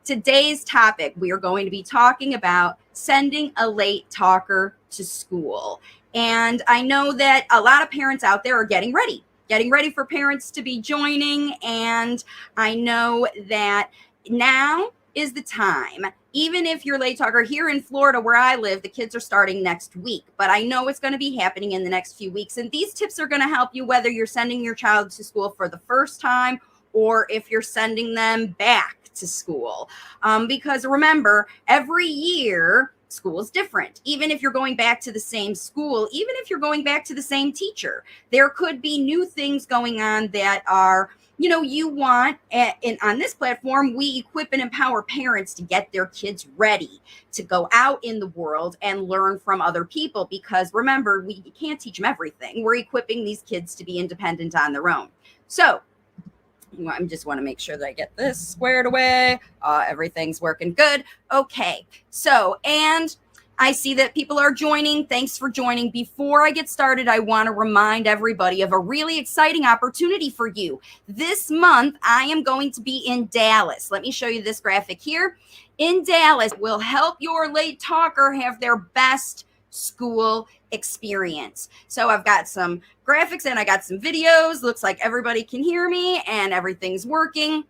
today's topic, we are going to be talking about sending a late talker to school. And I know that a lot of parents out there are getting ready for parents to be joining. And I know that now is the time. Even if you're late talker here in Florida where I live, the kids are starting next week, but I know it's going to be happening in the next few weeks. And these tips are going to help you whether you're sending your child to school for the first time or if you're sending them back to school. Because remember, every year, school is different. Even if you're going back to the same school, even if you're going back to the same teacher, there could be new things going on that are, you want. And on this platform, we equip and empower parents to get their kids ready to go out in the world and learn from other people. Because remember, we can't teach them everything. We're equipping these kids to be independent on their own. So I just want to make sure that I get this squared away. Everything's working good. Okay. So, and I see that people are joining. Thanks for joining. Before I get started, I want to remind everybody of a really exciting opportunity for you. This month, I am going to be in Dallas. Let me show you this graphic here. In Dallas, will help your late talker have their best school experience. So I've got some graphics and I got some videos. Looks like everybody can hear me and everything's working.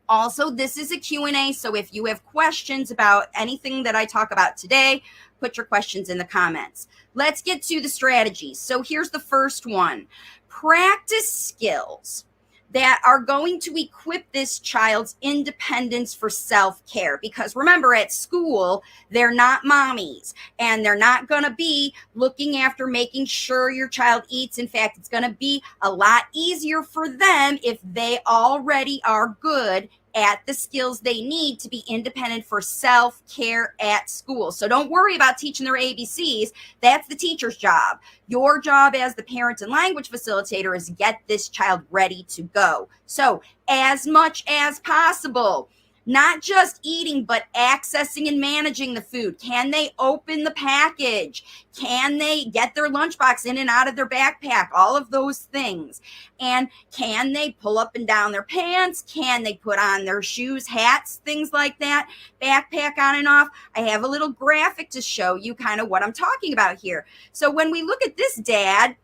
Also, this is a Q&A, so if you have questions about anything that I talk about today, put your questions in the comments. Let's get to the strategies. So here's the first one. Practice skills that are going to equip this child's independence for self-care. Because remember, at school, they're not mommies and they're not going to be looking after making sure your child eats. In fact, it's going to be a lot easier for them if they already are good at the skills they need to be independent for self-care at school. So don't worry about teaching their ABCs. That's the teacher's job. Your job as the parent and language facilitator is to get this child ready to go. So as much as possible, not just eating, but accessing and managing the food. Can they open the package? Can they get their lunchbox in and out of their backpack? All of those things. And can they pull up and down their pants? Can they put on their shoes, hats, things like that? Backpack on and off. I have a little graphic to show you kind of what I'm talking about here. So when we look at this dad,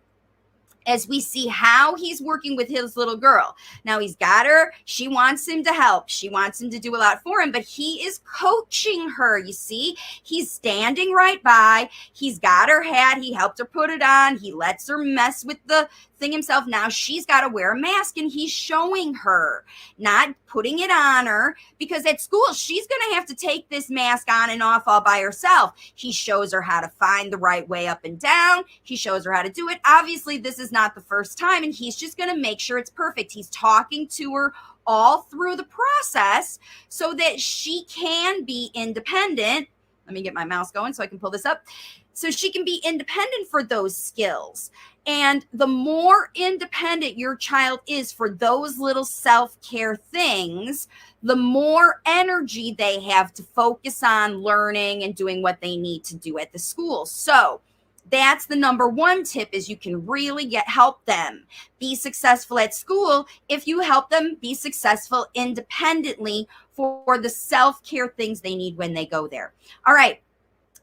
as we see how he's working with his little girl. Now he's got her. She wants him to help. She wants him to do a lot for him, but he is coaching her. You see, he's standing right by. He's got her hat. He helped her put it on. He lets her mess with the thing himself. Now she's got to wear a mask and he's showing her, not putting it on her, because at school she's going to have to take this mask on and off all by herself. He shows her how to find the right way up and down. He shows her how to do it. Obviously, this is not the first time, and he's just going to make sure it's perfect. He's talking to her all through the process so that she can be independent. Let me get my mouse going so I can pull this up. So she can be independent for those skills. And the more independent your child is for those little self-care things, the more energy they have to focus on learning and doing what they need to do at the school. So that's the number one tip, is you can really help them be successful at school if you help them be successful independently for the self-care things they need when they go there. All right.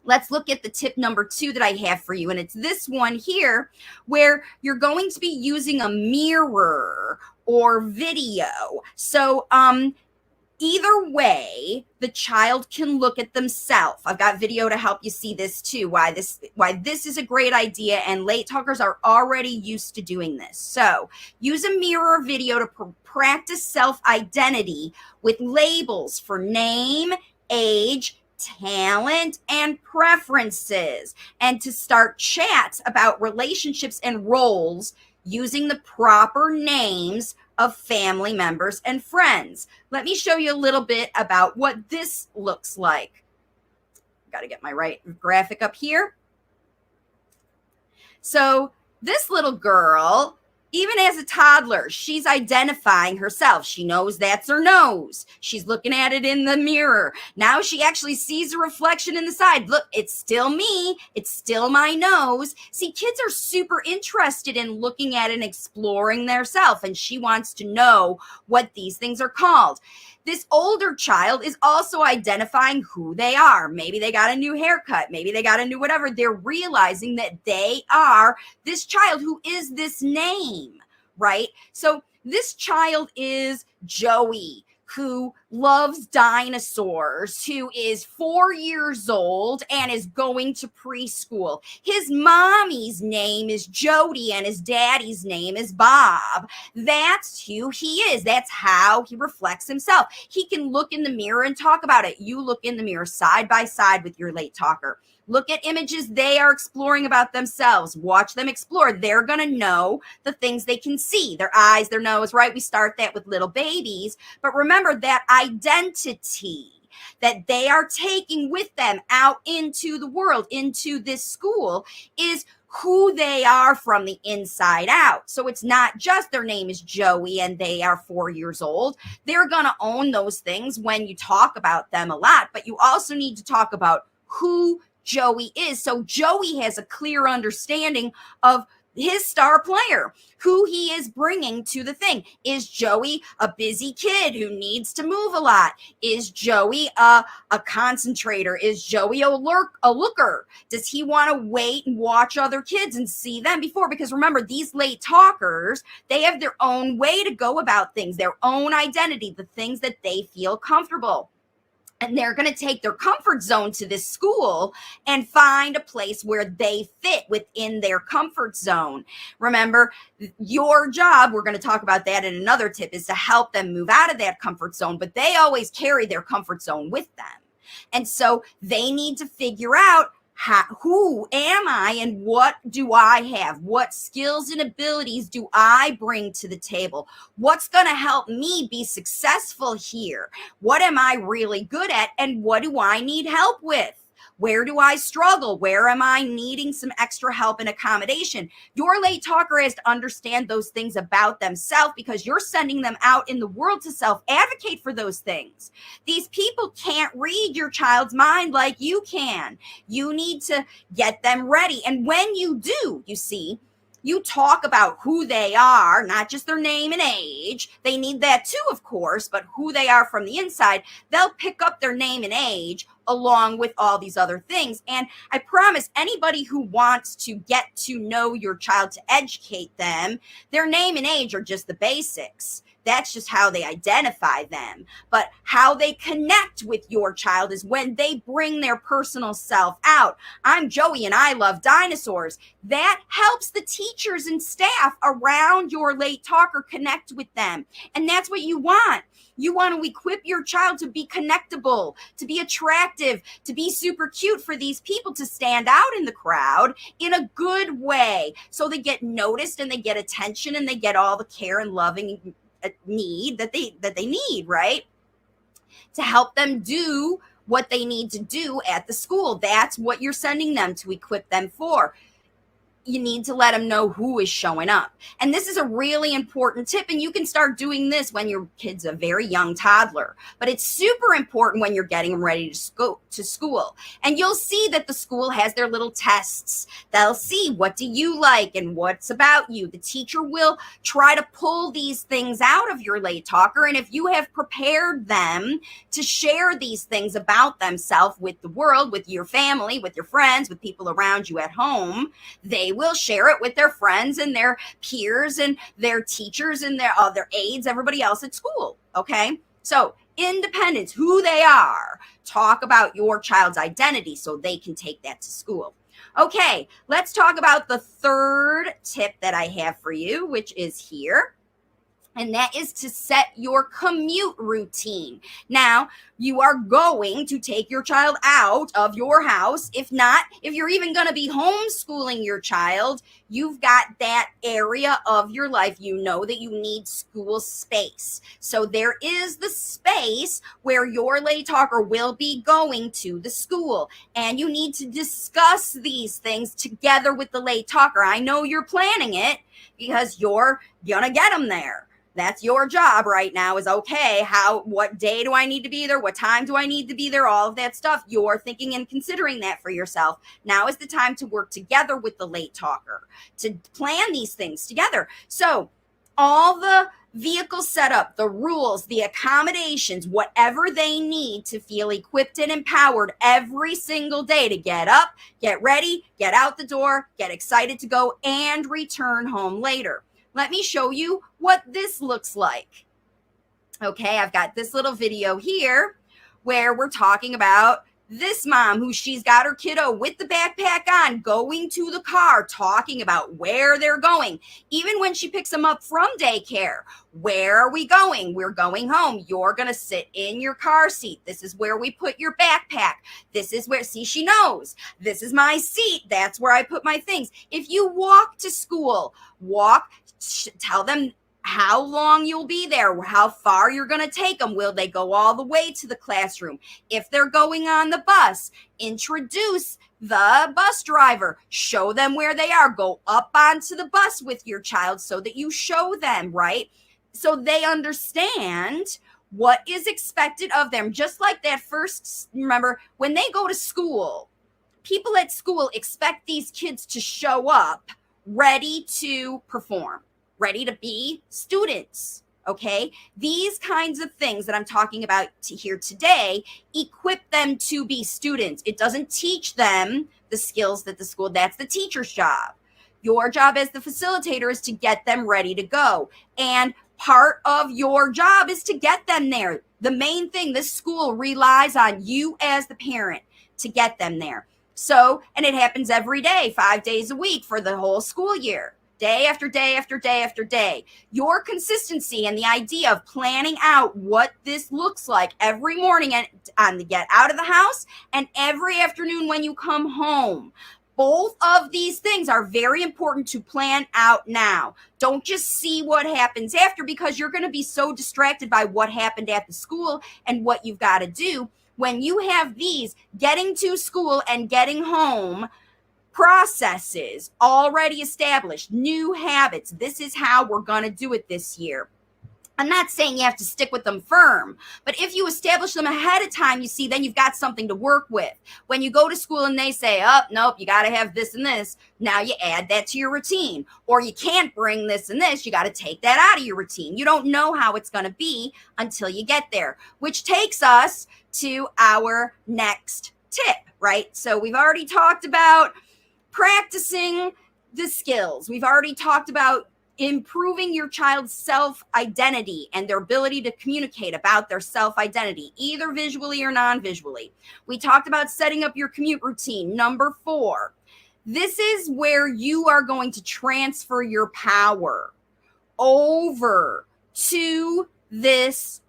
Let's look at the tip number 2 that I have for you. And it's this one here, where you're going to be using a mirror or video. So either way, the child can look at themselves. I've got video to help you see this too, why this is a great idea, and late talkers are already used to doing this. So use a mirror video to practice self-identity with labels for name, age, talent, and preferences, and to start chats about relationships and roles using the proper names of family members and friends. Let me show you a little bit about what this looks like. Got to get my right graphic up here. So this little girl, even as a toddler, she's identifying herself. She knows that's her nose. She's looking at it in the mirror. Now she actually sees a reflection in the side. Look, it's still me. It's still my nose. See, kids are super interested in looking at and exploring their self, and she wants to know what these things are called. This older child is also identifying who they are. Maybe they got a new haircut. Maybe they got a new whatever. They're realizing that they are this child who is this name, right? So this child is Joey, who loves dinosaurs, who is 4 years old and is going to preschool. His mommy's name is Jody and his daddy's name is Bob. That's who he is. That's how he reflects himself. He can look in the mirror and talk about it. You look in the mirror side by side with your late talker. Look at images they are exploring about themselves. Watch them explore. They're going to know the things they can see, their eyes, their nose, right? We start that with little babies. But remember that identity that they are taking with them out into the world, into this school, is who they are from the inside out. So it's not just their name is Joey and they are 4 years old. They're going to own those things when you talk about them a lot, but you also need to talk about who Joey is. So Joey has a clear understanding of his star player, who he is bringing to the thing. Is Joey a busy kid who needs to move a lot? Is Joey a concentrator? Is Joey a looker? Does he want to wait and watch other kids and see them before? Because remember, these late talkers, they have their own way to go about things, their own identity, the things that they feel comfortable. And they're going to take their comfort zone to this school and find a place where they fit within their comfort zone. Remember, your job, we're going to talk about that in another tip, is to help them move out of that comfort zone, but they always carry their comfort zone with them. And so they need to figure out who am I and what do I have? What skills and abilities do I bring to the table? What's going to help me be successful here? What am I really good at? And what do I need help with? Where do I struggle? Where am I needing some extra help and accommodation? Your late talker has to understand those things about themselves because you're sending them out in the world to self-advocate for those things. These people can't read your child's mind like you can. You need to get them ready. And when you do, you see, you talk about who they are, not just their name and age. They need that too, of course, but who they are from the inside. They'll pick up their name and age along with all these other things. And I promise anybody who wants to get to know your child, to educate them, their name and age are just the basics. That's just how they identify them. But how they connect with your child is when they bring their personal self out. I'm Joey and I love dinosaurs. That helps the teachers and staff around your late talker connect with them. And that's what you want. You want to equip your child to be connectable, to be attractive, to be super cute for these people to stand out in the crowd in a good way. So they get noticed and they get attention and they get all the care and loving need that they need, right? To help them do what they need to do at the school. That's what you're sending them to equip them for. You need to let them know who is showing up. And this is a really important tip. And you can start doing this when your kid's a very young toddler. But it's super important when you're getting them ready to go to school. And you'll see that the school has their little tests. They'll see, what do you like and what's about you. The teacher will try to pull these things out of your late talker. And if you have prepared them to share these things about themselves with the world, with your family, with your friends, with people around you at home, they will share it with their friends and their peers and their teachers and their aides, everybody else at school. Okay. So independence, who they are, talk about your child's identity so they can take that to school. Okay. Let's talk about the third tip that I have for you, which is here. And that is to set your commute routine. Now, you are going to take your child out of your house. If not, if you're even going to be homeschooling your child, you've got that area of your life. You know that you need school space. So there is the space where your late talker will be going to the school. And you need to discuss these things together with the late talker. I know you're planning it because you're going to get them there. That's your job right now is, okay, what day do I need to be there? What time do I need to be there? All of that stuff. You're thinking and considering that for yourself. Now is the time to work together with the late talker to plan these things together. So all the vehicle setup, the rules, the accommodations, whatever they need to feel equipped and empowered every single day to get up, get ready, get out the door, get excited to go, and return home later. Let me show you what this looks like. Okay, I've got this little video here where we're talking about this mom who she's got her kiddo with the backpack on, going to the car, talking about where they're going. Even when she picks them up from daycare, where are we going? We're going home. You're going to sit in your car seat. This is where we put your backpack. This is where, see, she knows. This is my seat. That's where I put my things. If you walk to school, tell them how long you'll be there, how far you're going to take them. Will they go all the way to the classroom? If they're going on the bus, introduce the bus driver, show them where they are, go up onto the bus with your child so that you show them, right? So they understand what is expected of them. Just like that first, remember, when they go to school, people at school expect these kids to show up ready to perform, ready to be students, okay? These kinds of things that I'm talking about here today equip them to be students. It doesn't teach them the skills that the school, that's the teacher's job. Your job as the facilitator is to get them ready to go. And part of your job is to get them there. The main thing, this school relies on you as the parent to get them there. So, and it happens every day, 5 days a week for the whole school year. Day after day after day after day. Your consistency and the idea of planning out what this looks like every morning and on the get out of the house and every afternoon when you come home. Both of these things are very important to plan out now. Don't just see what happens after, because you're going to be so distracted by what happened at the school and what you've got to do. When you have these getting to school and getting home processes already established, new habits, this is how we're going to do it this year. I'm not saying you have to stick with them firm, but if you establish them ahead of time, you see, then you've got something to work with. When you go to school and they say, oh, nope, you got to have this and this, now you add that to your routine. Or you can't bring this and this, you got to take that out of your routine. You don't know how it's going to be until you get there, which takes us to our next tip, right? So we've already talked about practicing the skills. We've already talked about improving your child's self-identity and their ability to communicate about their self-identity, either visually or non-visually. We talked about setting up your commute routine. Number 4, this is where you are going to transfer your power over to these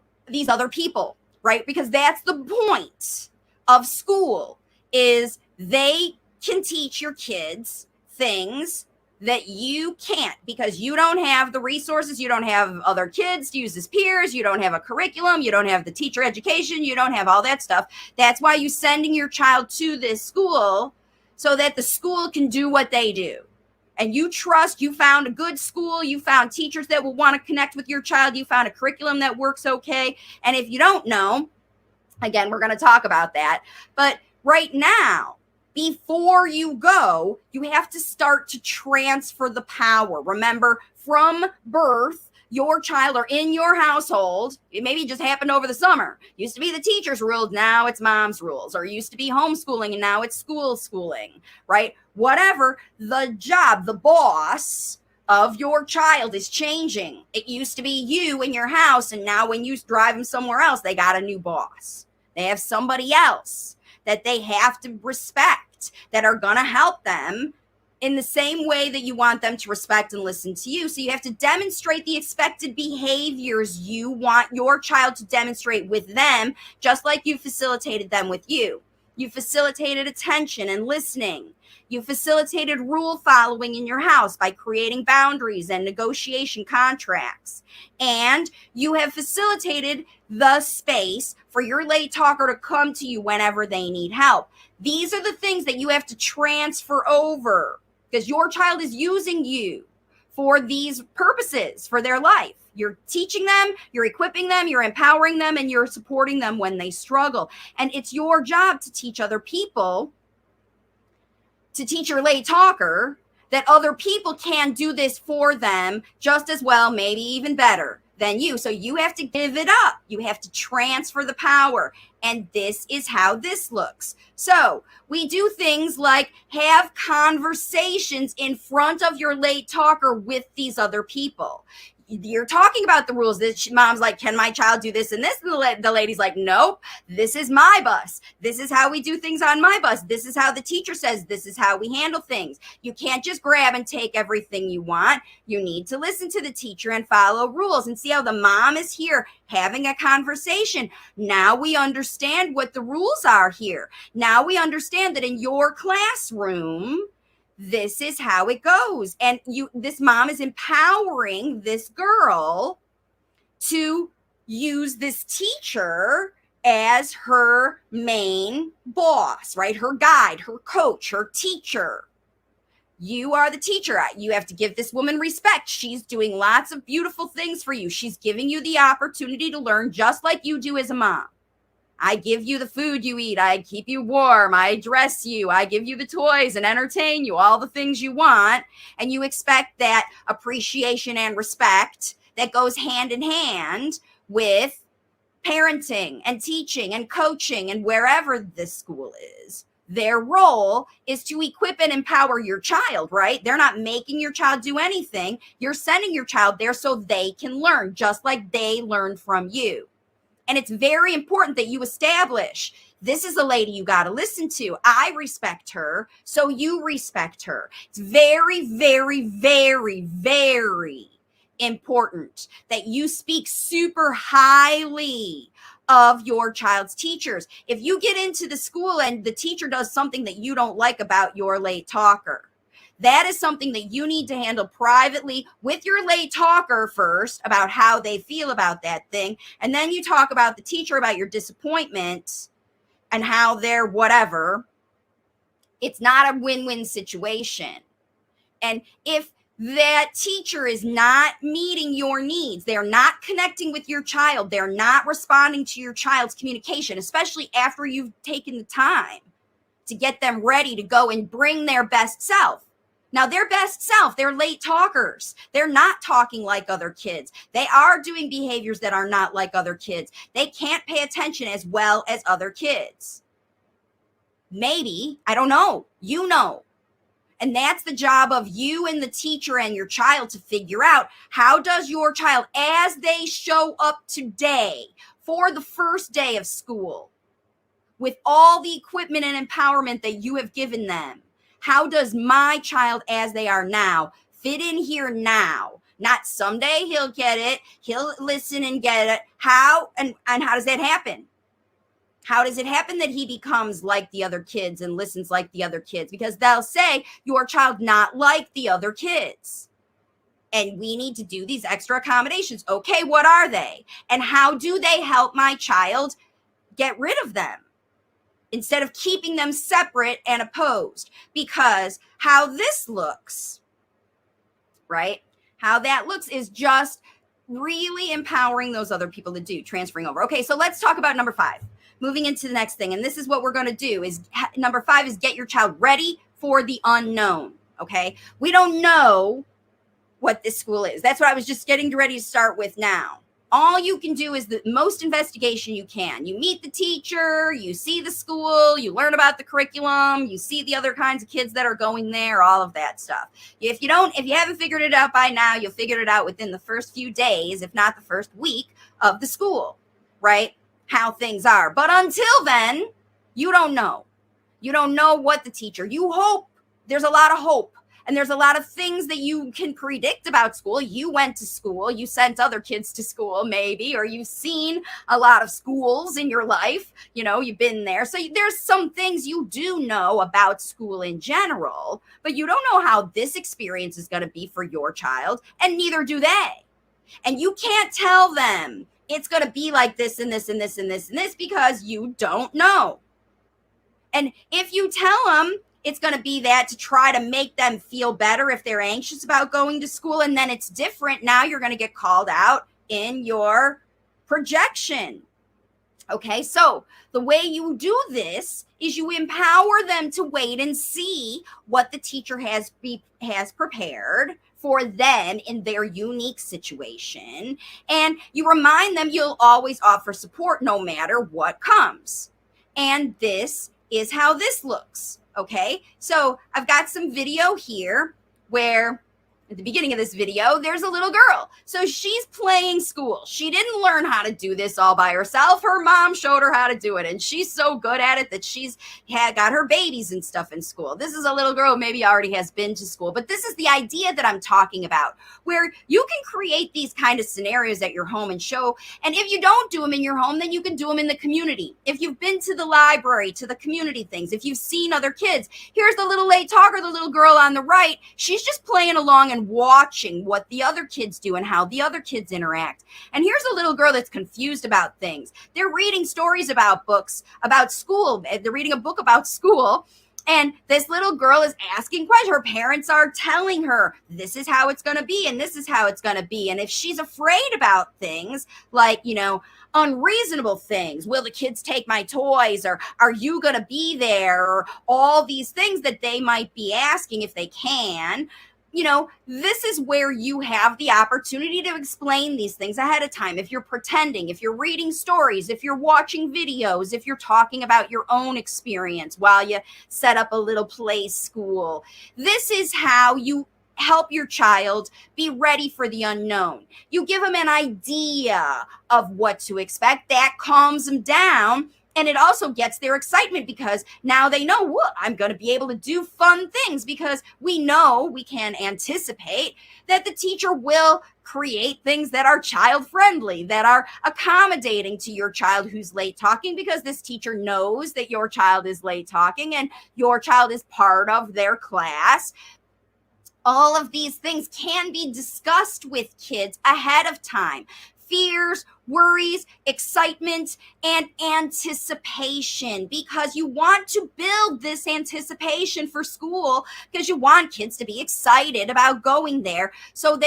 other people, right? Because that's the point of school, is they can teach your kids things that you can't, because you don't have the resources, you don't have other kids to use as peers, you don't have a curriculum, you don't have the teacher education, you don't have all that stuff. That's why you're sending your child to this school, so that the school can do what they do. And you trust, you found a good school, you found teachers that will want to connect with your child, you found a curriculum that works okay. And if you don't know, again, we're going to talk about that. But right now, before you go, you have to start to transfer the power. Remember, from birth, your child or in your household, it maybe just happened over the summer. Used to be the teacher's rules, now it's mom's rules. Or used to be homeschooling and now it's school schooling, right? Whatever, the job, the boss of your child is changing. It used to be you in your house, and now when you drive them somewhere else, they got a new boss. They have somebody else that they have to respect, that are going to help them in the same way that you want them to respect and listen to you. So you have to demonstrate the expected behaviors you want your child to demonstrate with them, just like you facilitated them with you. You facilitated attention and listening. You facilitated rule following in your house by creating boundaries and negotiation contracts. And you have facilitated the space for your late talker to come to you whenever they need help. These are the things that you have to transfer over, because your child is using you for these purposes for their life. You're teaching them, you're equipping them, you're empowering them, and you're supporting them when they struggle. And it's your job to teach other people, to teach your late talker, that other people can do this for them just as well, maybe even better than you. So you have to give it up. You have to transfer the power. And this is how this looks. So we do things like have conversations in front of your late talker with these other people. You're talking about the rules. That mom's like, can my child do this and this? And the lady's like, nope, this is my bus. This is how we do things on my bus. This is how the teacher says, this is how we handle things. You can't just grab and take everything you want. You need to listen to the teacher and follow rules. And see how the mom is here having a conversation. Now we understand what the rules are here. Now we understand that in your classroom, this is how it goes. And this mom is empowering this girl to use this teacher as her main boss, right? Her guide, her coach, her teacher. You are the teacher. You have to give this woman respect. She's doing lots of beautiful things for you. She's giving you the opportunity to learn just like you do as a mom. I give you the food you eat. I keep you warm. I dress you. I give you the toys and entertain you, all the things you want. And you expect that appreciation and respect that goes hand in hand with parenting and teaching and coaching and wherever this school is. Their role is to equip and empower your child, right? They're not making your child do anything. You're sending your child there so they can learn, just like they learn from you. And it's very important that you establish, this is a lady you got to listen to. I respect her, so you respect her. It's very, very, very, very important that you speak super highly of your child's teachers. If you get into the school and the teacher does something that you don't like about your late talker, that is something that you need to handle privately with your late talker first about how they feel about that thing. And then you talk about the teacher, about your disappointment and how they're whatever. It's not a win-win situation. And if that teacher is not meeting your needs, they're not connecting with your child, they're not responding to your child's communication, especially after you've taken the time to get them ready to go and bring their best self. Now, their best self, they're late talkers. They're not talking like other kids. They are doing behaviors that are not like other kids. They can't pay attention as well as other kids. Maybe, I don't know, you know. And that's the job of you and the teacher and your child to figure out, how does your child, as they show up today for the first day of school, with all the equipment and empowerment that you have given them, how does my child, as they are now, fit in here now? Not someday he'll get it, he'll listen and get it. How and how does that happen? How does it happen that he becomes like the other kids and listens like the other kids? Because they'll say, your child not like the other kids. And we need to do these extra accommodations. Okay, what are they? And how do they help my child get rid of them, instead of keeping them separate and opposed? Because how this looks, right? How that looks is just really empowering those other people to do, transferring over. Okay, so let's talk about number 5. Moving into the next thing. And this is what we're going to do is number 5 is get your child ready for the unknown. Okay. We don't know what this school is. That's what I was just getting ready to start with now. All you can do is the most investigation you can. You meet the teacher, you see the school, you learn about the curriculum, you see the other kinds of kids that are going there, all of that stuff. If you haven't figured it out by now, you'll figure it out within the first few days, if not the first week of the school, right? How things are. But until then, you don't know. You don't know what the teacher, you hope. There's a lot of hope. And there's a lot of things that you can predict about school. You went to school, you sent other kids to school maybe, or you've seen a lot of schools in your life. You know, you've been there. So there's some things you do know about school in general, but you don't know how this experience is going to be for your child, and neither do they. And you can't tell them it's going to be like this and this and this and this and this, because you don't know. And if you tell them it's going to be that to try to make them feel better if they're anxious about going to school, and then it's different, now you're going to get called out in your projection. Okay, so the way you do this is you empower them to wait and see what the teacher has prepared for them in their unique situation, and you remind them you'll always offer support no matter what comes. And this is how this looks. Okay, so I've got some video here where at the beginning of this video, there's a little girl. So she's playing school. She didn't learn how to do this all by herself. Her mom showed her how to do it. And she's so good at it that she's got her babies and stuff in school. This is a little girl who maybe already has been to school. But this is the idea that I'm talking about, where you can create these kind of scenarios at your home and show. And if you don't do them in your home, then you can do them in the community. If you've been to the library, to the community things, if you've seen other kids, here's the little late talker, the little girl on the right. She's just playing along and watching what the other kids do and how the other kids interact. And here's a little girl that's confused about things. They're reading stories about books, about school. They're reading a book about school. And this little girl is asking questions. Her parents are telling her, this is how it's going to be, and this is how it's going to be. And if she's afraid about things like, unreasonable things, will the kids take my toys, or are you going to be there, or all these things that they might be asking if they can, this is where you have the opportunity to explain these things ahead of time. If you're pretending, if you're reading stories, if you're watching videos, if you're talking about your own experience while you set up a little play school, this is how you help your child be ready for the unknown. You give them an idea of what to expect. That calms them down. And it also gets their excitement because now they know, what I'm going to be able to do fun things, because we know, we can anticipate that the teacher will create things that are child friendly, that are accommodating to your child who's late talking, because this teacher knows that your child is late talking and your child is part of their class. All of these things can be discussed with kids ahead of time. Fears, worries, excitement, and anticipation, because you want to build this anticipation for school, because you want kids to be excited about going there. So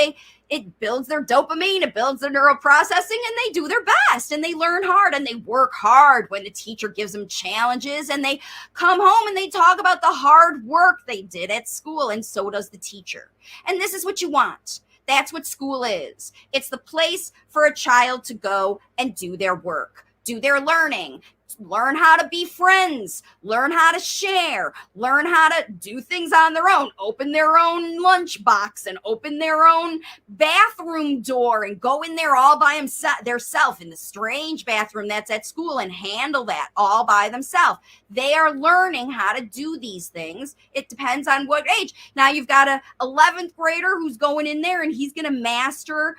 it builds their dopamine, it builds their neural processing, and they do their best, and they learn hard, and they work hard when the teacher gives them challenges, and they come home and they talk about the hard work they did at school, and so does the teacher. And this is what you want. That's what school is. It's the place for a child to go and do their work, do their learning, learn how to be friends, learn how to share, learn how to do things on their own, open their own lunchbox and open their own bathroom door and go in there all by themselves in the strange bathroom that's at school and handle that all by themselves. They are learning how to do these things. It depends on what age. Now you've got a 11th grader who's going in there and he's going to master,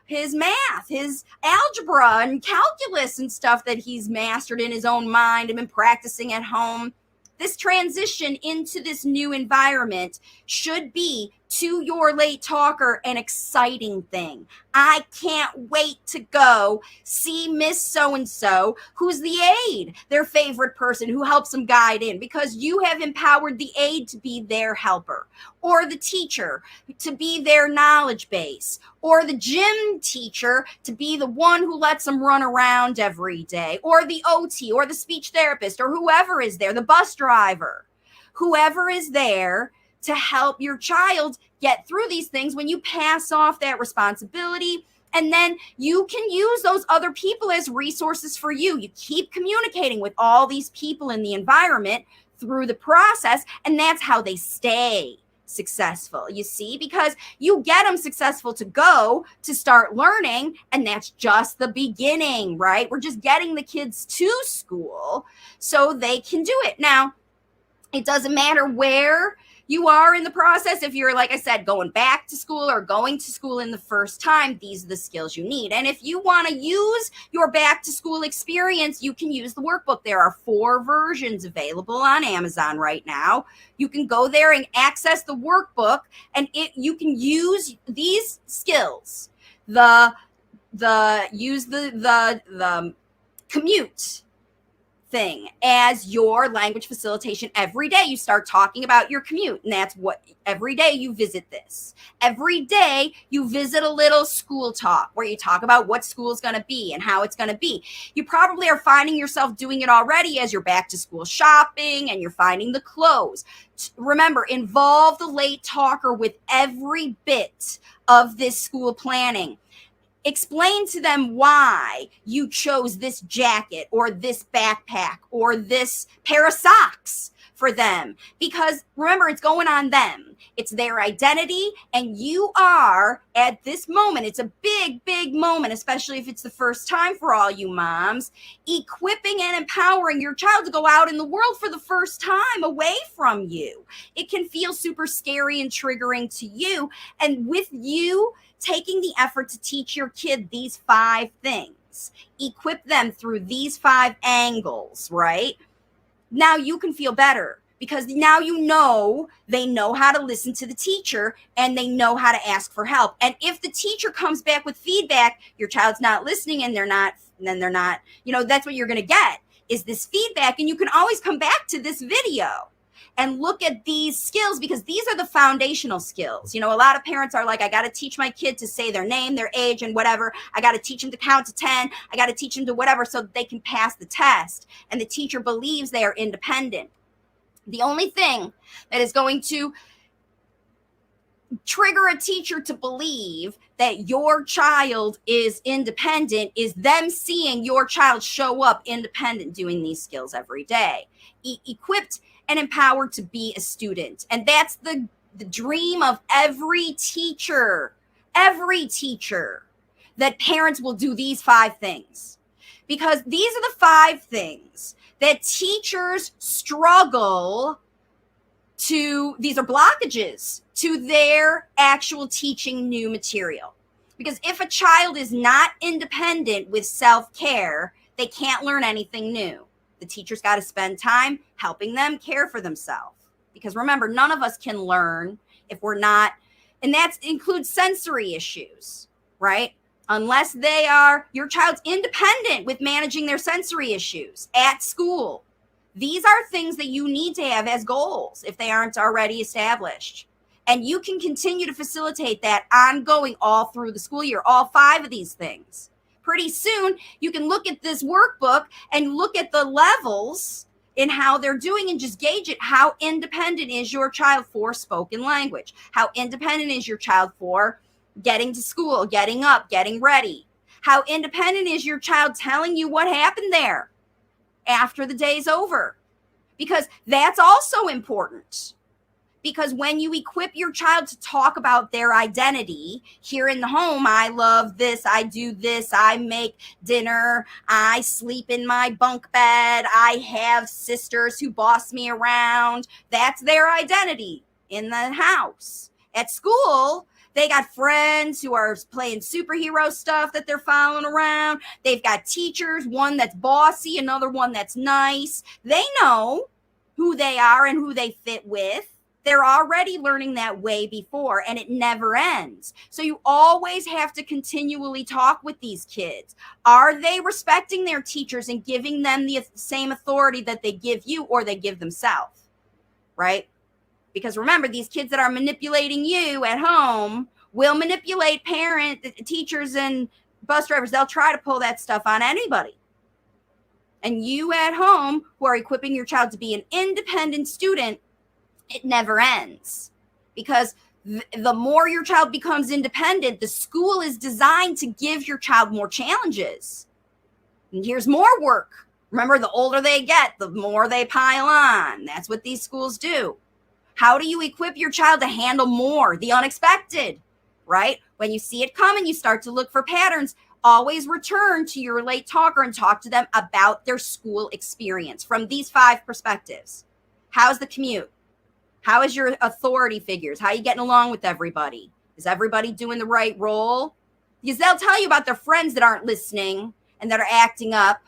his math, his algebra and calculus and stuff that he's mastered in his own mind and been practicing at home. This transition into this new environment should be, to your late talker, an exciting thing. I can't wait to go see Miss So-and-so, who's the aide, their favorite person who helps them guide in, because you have empowered the aide to be their helper, or the teacher to be their knowledge base, or the gym teacher to be the one who lets them run around every day, or the OT, or the speech therapist, or whoever is there, the bus driver, whoever is there to help your child get through these things. When you pass off that responsibility, and then you can use those other people as resources for you. You keep communicating with all these people in the environment through the process, and that's how they stay successful, you see, because you get them successful to start learning, and that's just the beginning, right? We're just getting the kids to school so they can do it. Now, it doesn't matter where you are in the process. If you're, like I said, going back to school or going to school in the first time, these are the skills you need. And if you want to use your back to school experience, you can use the workbook. There are 4 versions available on Amazon right now. You can go there and access the workbook, and you can use these skills. The commute, thing as your language facilitation. Every day you start talking about your commute, and that's what every day you visit this. Every day you visit a little school talk where you talk about what school is going to be and how it's going to be. You probably are finding yourself doing it already as you're back to school shopping and you're finding the clothes. Remember, involve the late talker with every bit of this school planning. Explain to them why you chose this jacket or this backpack or this pair of socks for them. Because remember, it's going on them. It's their identity. And you are at this moment, it's a big, big moment, especially if it's the first time for all you moms, equipping and empowering your child to go out in the world for the first time away from you. It can feel super scary and triggering to you. And with you taking the effort to teach your kid these 5 things, equip them through these 5 angles, right? Now you can feel better because now you know they know how to listen to the teacher and they know how to ask for help. And if the teacher comes back with feedback, your child's not listening and they're not, that's what you're going to get is this feedback. And you can always come back to this video and look at these skills because these are the foundational skills. A lot of parents are like, I got to teach my kid to say their name, their age, and whatever. I got to teach them to count to 10. I got to teach them to whatever so that they can pass the test. And the teacher believes they are independent. The only thing that is going to trigger a teacher to believe that your child is independent is them seeing your child show up independent doing these skills every day, equipped and empowered to be a student. And that's the dream of every teacher, that parents will do these 5 things. Because these are the 5 things that teachers struggle to, these are blockages to their actual teaching new material. Because if a child is not independent with self-care, they can't learn anything new. The teacher's got to spend time helping them care for themselves. Because remember, none of us can learn if we're not, and that includes sensory issues, right? Unless your child's independent with managing their sensory issues at school. These are things that you need to have as goals if they aren't already established. And you can continue to facilitate that ongoing all through the school year, all 5 of these things. Pretty soon, you can look at this workbook and look at the levels in how they're doing and just gauge it. How independent is your child for spoken language? How independent is your child for getting to school, getting up, getting ready? How independent is your child telling you what happened there after the day's over? Because that's also important. Because when you equip your child to talk about their identity here in the home, I love this, I do this, I make dinner, I sleep in my bunk bed, I have sisters who boss me around. That's their identity in the house. At school, they got friends who are playing superhero stuff that they're following around. They've got teachers, one that's bossy, another one that's nice. They know who they are and who they fit with. They're already learning that way before, and it never ends. So you always have to continually talk with these kids. Are they respecting their teachers and giving them the same authority that they give you or they give themselves, right? Because remember, these kids that are manipulating you at home will manipulate teachers, and bus drivers. They'll try to pull that stuff on anybody. And you at home who are equipping your child to be an independent student, it never ends. Because the more your child becomes independent, the school is designed to give your child more challenges. And here's more work. Remember, the older they get, the more they pile on. That's what these schools do. How do you equip your child to handle more, the unexpected, right? When you see it coming, you start to look for patterns. Always return to your late talker and talk to them about their school experience from these 5 perspectives. How's the commute? How is your authority figures? How are you getting along with everybody? Is everybody doing the right role? Because they'll tell you about their friends that aren't listening and that are acting up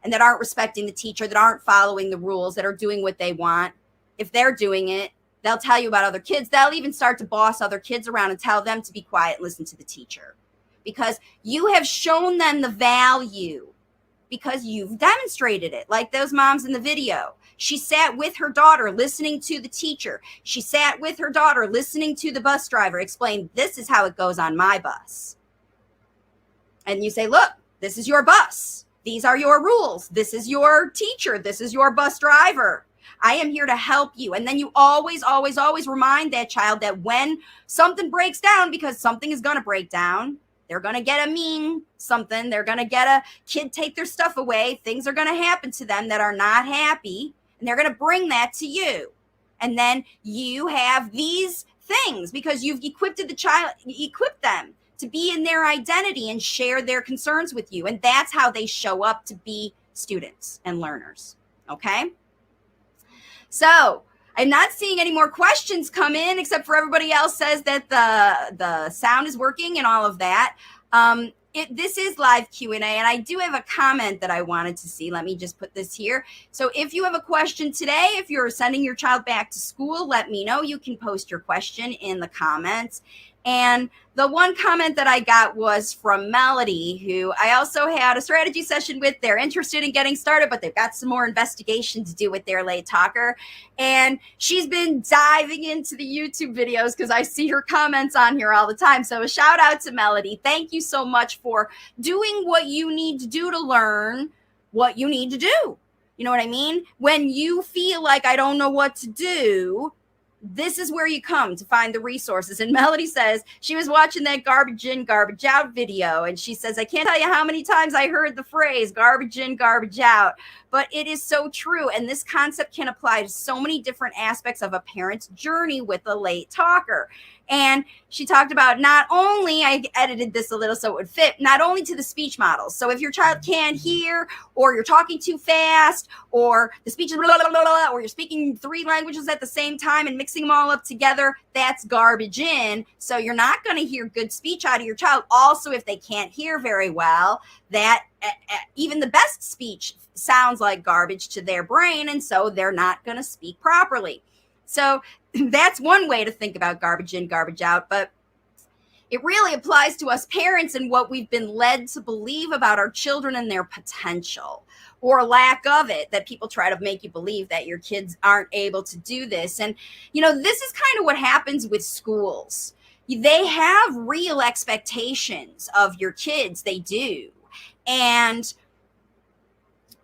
and that aren't respecting the teacher, that aren't following the rules, that are doing what they want. If they're doing it, they'll tell you about other kids. They'll even start to boss other kids around and tell them to be quiet and listen to the teacher. Because you have shown them the value because you've demonstrated it, like those moms in the video. She sat with her daughter listening to the teacher. She sat with her daughter listening to the bus driver explain, this is how it goes on my bus. And you say, look, this is your bus. These are your rules. This is your teacher. This is your bus driver. I am here to help you. And then you always, always, always remind that child that when something breaks down, because something is going to break down, they're going to get a mean something. They're going to get a kid take their stuff away. Things are going to happen to them that are not happy. And they're going to bring that to you. And then you have these things because you've equipped the child, equipped them to be in their identity and share their concerns with you. And that's how they show up to be students and learners. Okay. So I'm not seeing any more questions come in, except for everybody else says that the sound is working and all of that. This is live Q&A, and I do have a comment that I wanted to see. Let me just put this here. So if you have a question today, if you're sending your child back to school, let me know. You can post your question in the comments. And the one comment that I got was from Melody, who I also had a strategy session with. They're interested in getting started, but they've got some more investigation to do with their late talker. And she's been diving into the YouTube videos because I see her comments on here all the time. So a shout out to Melody. Thank you so much for doing what you need to do to learn what you need to do. You know what I mean? When you feel like I don't know what to do, this is where you come to find the resources. And Melody says she was watching that garbage in, garbage out video. And she says, I can't tell you how many times I heard the phrase garbage in, garbage out, but it is so true. And this concept can apply to so many different aspects of a parent's journey with a late talker. And she talked about not only, I edited this a little so it would fit, not only to the speech models. So if your child can't hear, or you're talking too fast, or the speech is blah, blah, blah, blah, or you're speaking 3 languages at the same time and mixing them all up together, that's garbage in. So you're not going to hear good speech out of your child. Also, if they can't hear very well, that even the best speech sounds like garbage to their brain. And so they're not going to speak properly. So that's one way to think about garbage in, garbage out, but it really applies to us parents and what we've been led to believe about our children and their potential, or lack of it, that people try to make you believe that your kids aren't able to do this. And, you know, this is kind of what happens with schools. They have real expectations of your kids. They do. And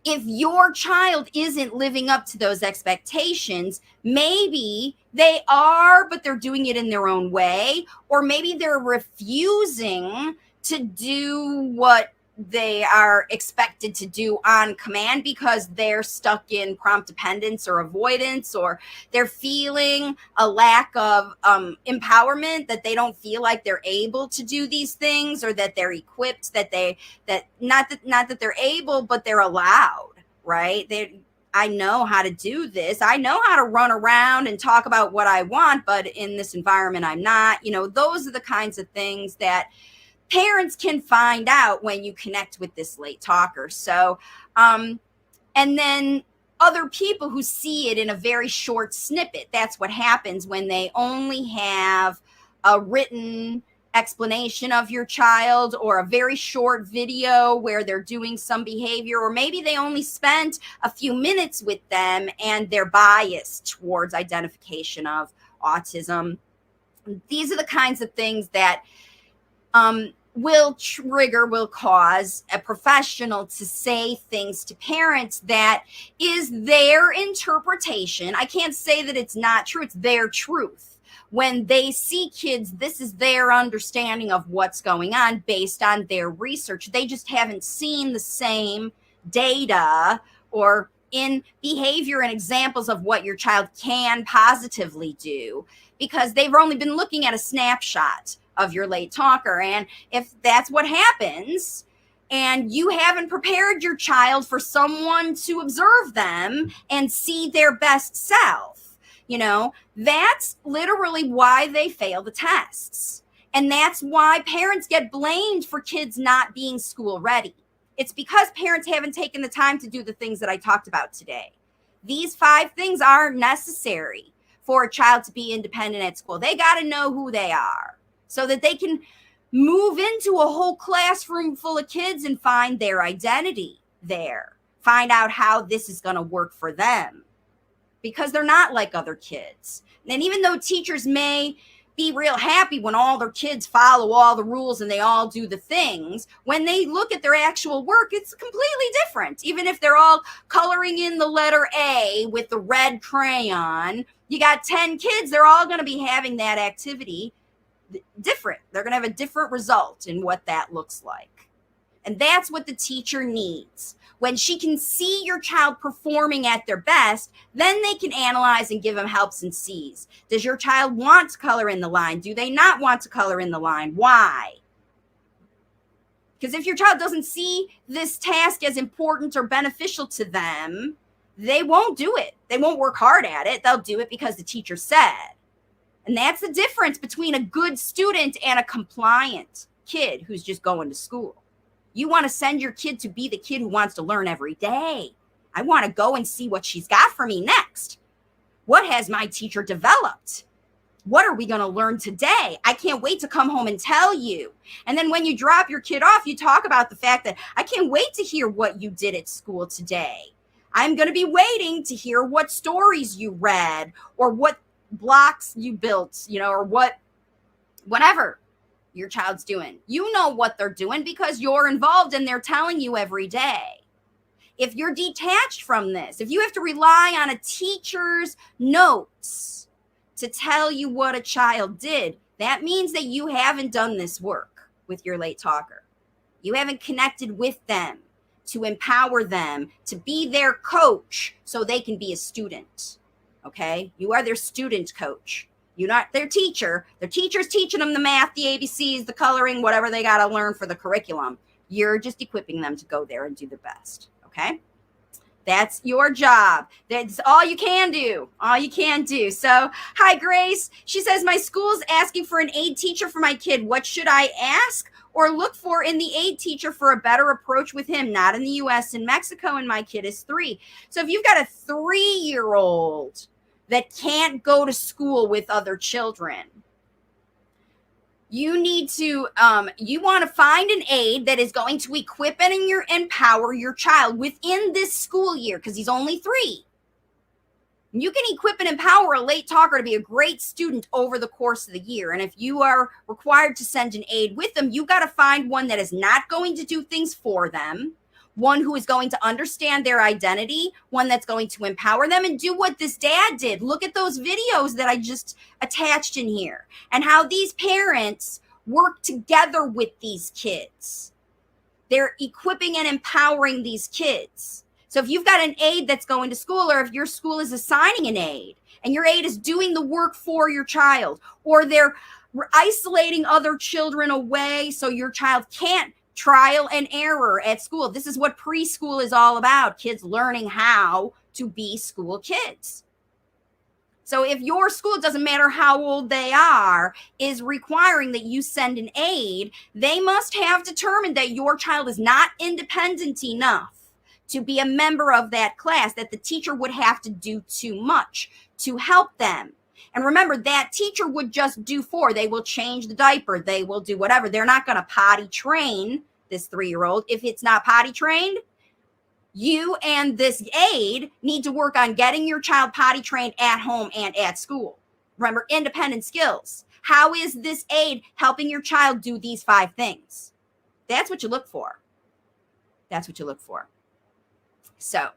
if your child isn't living up to those expectations, maybe they are, but they're doing it in their own way, or maybe they're refusing to do what they are expected to do on command because they're stuck in prompt dependence or avoidance, or they're feeling a lack of empowerment, that they don't feel like they're able to do these things, or that they're equipped, not that they're able, but they're allowed, right? I know how to do this. I know how to run around and talk about what I want, but in this environment, I'm not. You know, those are the kinds of things that parents can find out when you connect with this late talker. So, and then other people who see it in a very short snippet. That's what happens when they only have a written explanation of your child, or a very short video where they're doing some behavior, or maybe they only spent a few minutes with them and they're biased towards identification of autism. These are the kinds of things that will cause a professional to say things to parents that is their interpretation. I can't say that it's not true. It's their truth. When they see kids, this is their understanding of what's going on based on their research. They just haven't seen the same data or in behavior and examples of what your child can positively do, because they've only been looking at a snapshot of your late talker. And if that's what happens, and you haven't prepared your child for someone to observe them and see their best self, you know, that's literally why they fail the tests. And that's why parents get blamed for kids not being school ready. It's because parents haven't taken the time to do the things that I talked about today. These 5 things are necessary for a child to be independent at school. They got to know who they are so that they can move into a whole classroom full of kids and find their identity. there. Find out how this is going to work for them, because they're not like other kids. And even though teachers may be real happy when all their kids follow all the rules and they all do the things, when they look at their actual work, it's completely different. Even if they're all coloring in the letter A with the red crayon, you got 10 kids, they're all going to be having that activity different. They're going to have a different result in what that looks like. And that's what the teacher needs. When she can see your child performing at their best, then they can analyze and give them helps and C's. Does your child want to color in the line? Do they not want to color in the line? Why? Because if your child doesn't see this task as important or beneficial to them, they won't do it. They won't work hard at it. They'll do it because the teacher said. And that's the difference between a good student and a compliant kid who's just going to school. You want to send your kid to be the kid who wants to learn every day. I want to go and see what she's got for me next. What has my teacher developed? What are we going to learn today? I can't wait to come home and tell you. And then when you drop your kid off, you talk about the fact that I can't wait to hear what you did at school today. I'm going to be waiting to hear what stories you read or what blocks you built, or whatever your child's doing. You know what they're doing because you're involved and they're telling you every day. If you're detached from this, if you have to rely on a teacher's notes to tell you what a child did, that means that you haven't done this work with your late talker. You haven't connected with them to empower them to be their coach so they can be a student. Okay? You are their student coach. You're not their teacher. Their teacher's teaching them the math, the ABCs, the coloring, whatever they got to learn for the curriculum. You're just equipping them to go there and do the best. Okay? That's your job. That's all you can do. All you can do. So, hi, Grace. She says, my school's asking for an aid teacher for my kid. What should I ask or look for in the aid teacher for a better approach with him? Not in the U.S., in Mexico, and my kid is 3. So if you've got a 3-year-old that can't go to school with other children, you need to, you want to find an aide that is going to equip and empower your child within this school year, because he's only 3. You can equip and empower a late talker to be a great student over the course of the year. And if you are required to send an aide with them, you got to find one that is not going to do things for them, one who is going to understand their identity, one that's going to empower them and do what this dad did. Look at those videos that I just attached in here and how these parents work together with these kids. They're equipping and empowering these kids. So if you've got an aide that's going to school, or if your school is assigning an aide and your aide is doing the work for your child, or they're isolating other children away so your child can't, trial and error at school. This is what preschool is all about. Kids learning how to be school kids. So if your school, doesn't matter how old they are, is requiring that you send an aide, they must have determined that your child is not independent enough to be a member of that class, that the teacher would have to do too much to help them. And remember, that teacher would just do 4. They will change the diaper. They will do whatever. They're not going to potty train this 3-year-old. If it's not potty trained, you and this aide need to work on getting your child potty trained at home and at school. Remember, independent skills. How is this aide helping your child do these 5 things? That's what you look for. That's what you look for. So,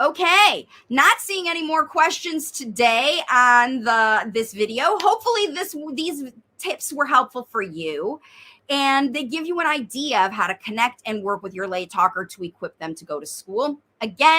okay, not seeing any more questions today on this video. Hopefully these tips were helpful for you, and they give you an idea of how to connect and work with your late talker to equip them to go to school. Again,